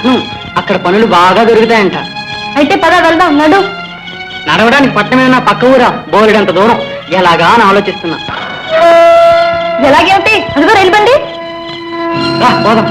పట్నం, అక్కడ పనులు బాగా దొరుకుతాయంట. అయితే పద వెళ్దాం, నడు. నడవడానికి పట్టణమేనా పక్క ఊరా? బోరెడంత దూరం ఎలాగా అని ఆలోచిస్తున్నా. ఎలాగేమిటి, అదిగో రైలు బండి. రా పోదాం.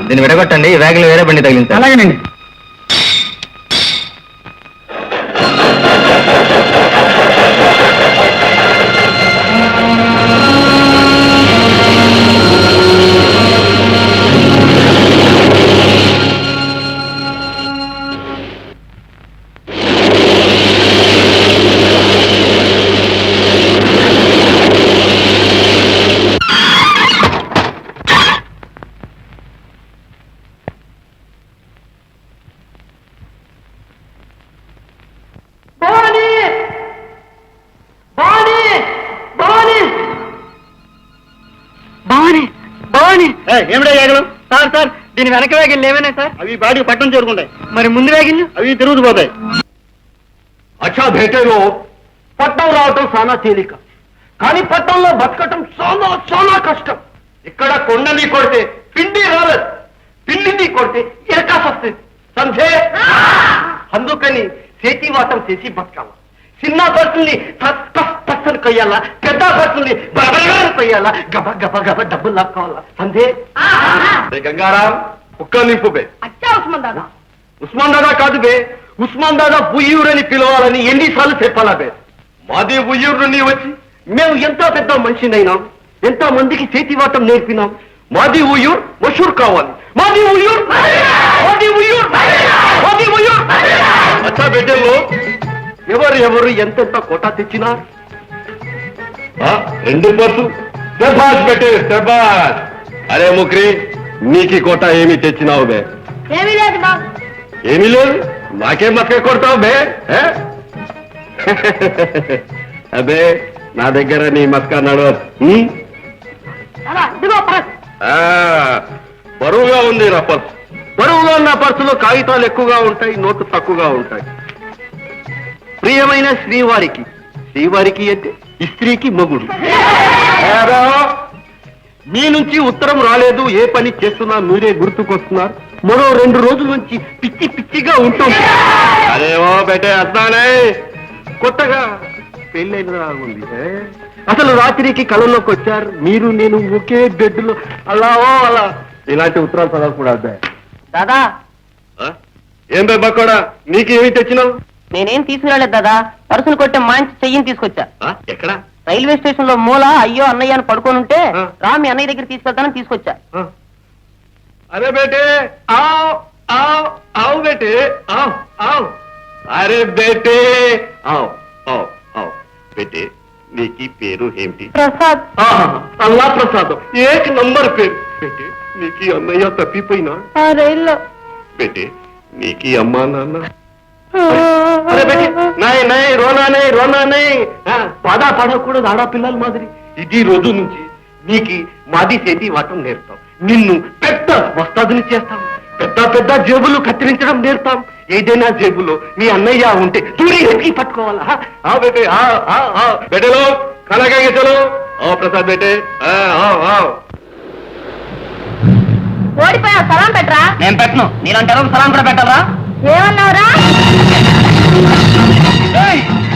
దీన్ని విడగొట్టండి, వేగలు వేరే బండి తగిలింది. అలాగేనండి. ఏమిటో వేగలు? సార్ సార్, దీని వెనక వేగిళ్ళు ఏమైనా సార్? అవి బాడీ పట్టణం చేరుకుంటాయి. మరి ముందు వేగిళ్ళు? అవి తిరుగుతుపోతాయి. అచ్చా భేటేలో పట్నం రావటం చాలా తేలిక, కానీ పట్నంలో బతకటం చాలా చాలా కష్టం. ఇక్కడ కొండని కొడితే పిండి రాలేదు, పిండిని కొడితే ఇరకాసు వస్తుంది. సంజే, అందుకని చేతివాటం చేసి బతకాల. చిన్న బస్సుల్ని తస్సని కొయ్యాలా, పెద్ద బస్సుల్ని బరబరగా కొయ్యాలా, గబ గబ గబ డబ్బులు లాక్కోవాలా. సంజే గంగారాం ఒక్క నింపు బే. అచ్చా ఉస్మాన్ దాదా. ఉస్మాన్ దాదా కాదు బే, ఉస్మాన్ దాదా ఉయ్యూరు అని పిలవాలని ఎన్నిసార్లు చెప్పాలా బే? మాది ఉయ్యూరు నుండి వచ్చి మేము ఎంత పెద్ద మనిషినైనాం, ఎంత మందికి చేతివాటం నేర్పినాం. మాది ఉయ్యూరు మషూర్ కావాలి. మాది ఉయ్యూరు, మాది ఉయ్యూరు, మాది ఉయ్యూరు. అచ్చా బిడ్డల్లో ఎవరు ఎంతెంత కోటా తెచ్చినా 2 పర్సు శబాష్ బెటే శబాష్. అరే ముక్రి, నీకి కోట ఏమి తెచ్చినావు బే? ఏమీ లేదు బాబు. ఏమీ లేదు, నాకేం మక్క కొడతావు బే? అబే నా దగ్గర నీ మస్కా నడవ. బరువుగా ఉంది నా పర్సు. బరువుగా ఉన్న పర్సులో కాగితాలు ఎక్కువగా ఉంటాయి, నోటు తక్కువగా ఉంటాయి. ప్రియమైన శ్రీవారికి, శ్రీవారికి అంటే స్త్రీకి మొగుడు. మీ నుంచి ఉత్తరం రాలేదు, ఏ పని చేస్తున్నా మీరే గుర్తుకొస్తున్నారు. మరో 2 రోజుల నుంచి పిచ్చి పిచ్చిగా ఉంటుంది. అదేమో బెటే అర్థానే, కొత్తగా పెళ్ళైన ఉంది. అసలు రాత్రికి కళలోకి వచ్చారు, మీరు నేను ఒకే బెడ్లో అలావో అలా. ఇలాంటి ఉత్తరాలు చదవకూడదు. దాదా, ఏం బే బక్కోడా, నీకేమి తెచ్చినావు? నేనేం తీసుకురాలేదు దాదా, పరుసులు కొట్టే మంచి చెయ్యిని తీసుకొచ్చా. ఎక్కడ? రైల్వే స్టేషన్ లో మూల అయ్యో అన్నయ్య అని పడుకొని ఉంటే రా మీ అన్నయ్య దగ్గర తీసుకెళ్తానని తీసుకొచ్చా. అరే బేటే ఆవ్ ఆవ్ ఆవ్ బేటే ఆవ్ ఆవ్. అరే బేటే ఆవ్ ఆవ్ ఆవ్. బేటే నీకి పేరు ఏమిటి? ప్రసాద్. అల్లా ప్రసాద్, ఏక నంబర్ పేరు. బేటే నీకి అన్నయ్య తప్పిపోయినా? రైల్లో. బేటే నీకి అమ్మా నాన్న? అరే బేటే నాయ్ నాయ్ రోనా నై రోనా నై. పాదా పడకూడదు ఆడపిల్లల మాదిరి. ఇది రోజు నుంచి నీకి మాది చేతి వాటం నేర్తాం. నిన్ను పెద్ద వస్తాదుని చేస్తాం. పెద్ద పెద్ద జేబులు కత్తిరించడం నేర్తాం. ఏదైనా జేబులో మీ అన్నయ్య ఉంటే దూరి ఎక్కి పట్టుకోవాలా. బేటే బేటలో కలగా చలో. ప్రసాద్ బేటే ఓడిపోయా, సలాం పెట్టరా. నేను పెట్టను, నీలాంటారు సలాం కూడా పెట్టాలా? ఏమన్నావురా?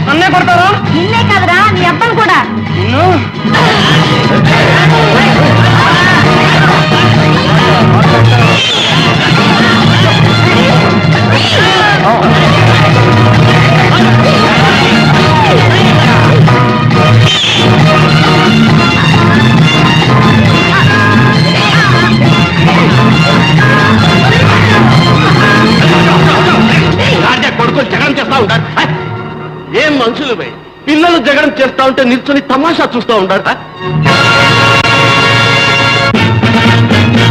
నన్నే కొడతారా? నిన్నే కాదురా, నీ అబ్బను కూడా. నిన్ను ఏం మనుషులు భయ్ పిల్లలు జగడం చేస్తా ఉంటే నిల్చొని తమాషా చూస్తూ ఉంటారా